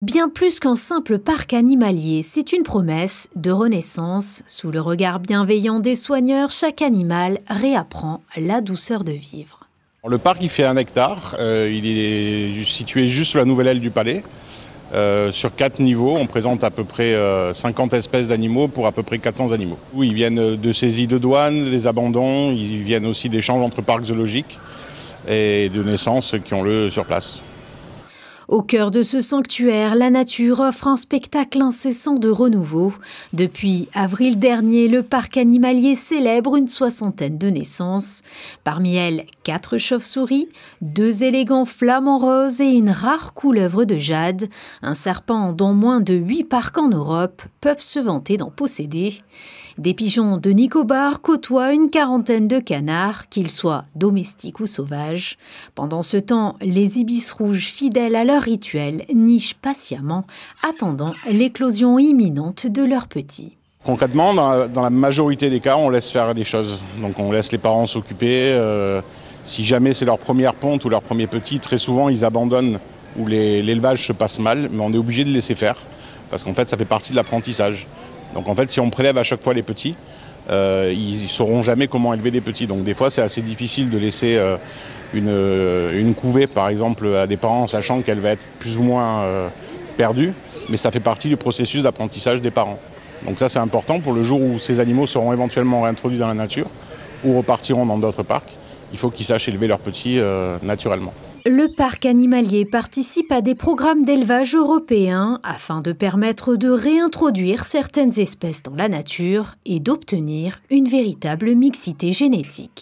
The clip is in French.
Bien plus qu'un simple parc animalier, c'est une promesse de renaissance. Sous le regard bienveillant des soigneurs, chaque animal réapprend la douceur de vivre. Le parc il fait 1 hectare, il est situé juste sur la nouvelle aile du palais. Sur 4 niveaux, on présente à peu près 50 espèces d'animaux pour à peu près 400 animaux. Oui, ils viennent de saisies de douane, des abandons, ils viennent aussi d'échanges entre parcs zoologiques et de naissances qui ont lieu sur place. Au cœur de ce sanctuaire, la nature offre un spectacle incessant de renouveau. Depuis avril dernier, le parc animalier célèbre une 60aine de naissances. Parmi elles, 4 chauves-souris, 2 élégants flamants roses et une rare couleuvre de jade. Un serpent dont moins de 8 parcs en Europe peuvent se vanter d'en posséder. Des pigeons de Nicobar côtoient une 40aine de canards, qu'ils soient domestiques ou sauvages. Pendant ce temps, les ibis rouges, fidèles à leur rituel, nichent patiemment, attendant l'éclosion imminente de leurs petits. Concrètement, dans la majorité des cas, on laisse faire des choses. Donc on laisse les parents s'occuper. Si jamais c'est leur première ponte ou leur premier petit, très souvent ils abandonnent ou l'élevage se passe mal, mais on est obligé de laisser faire parce qu'en fait ça fait partie de l'apprentissage. Donc en fait si on prélève à chaque fois les petits, ils ne sauront jamais comment élever des petits. Donc des fois c'est assez difficile de laisser une couvée par exemple à des parents sachant qu'elle va être plus ou moins perdue, mais ça fait partie du processus d'apprentissage des parents. Donc ça c'est important pour le jour où ces animaux seront éventuellement réintroduits dans la nature ou repartiront dans d'autres parcs. Il faut qu'ils sachent élever leurs petits naturellement. Le parc animalier participe à des programmes d'élevage européens afin de permettre de réintroduire certaines espèces dans la nature et d'obtenir une véritable mixité génétique.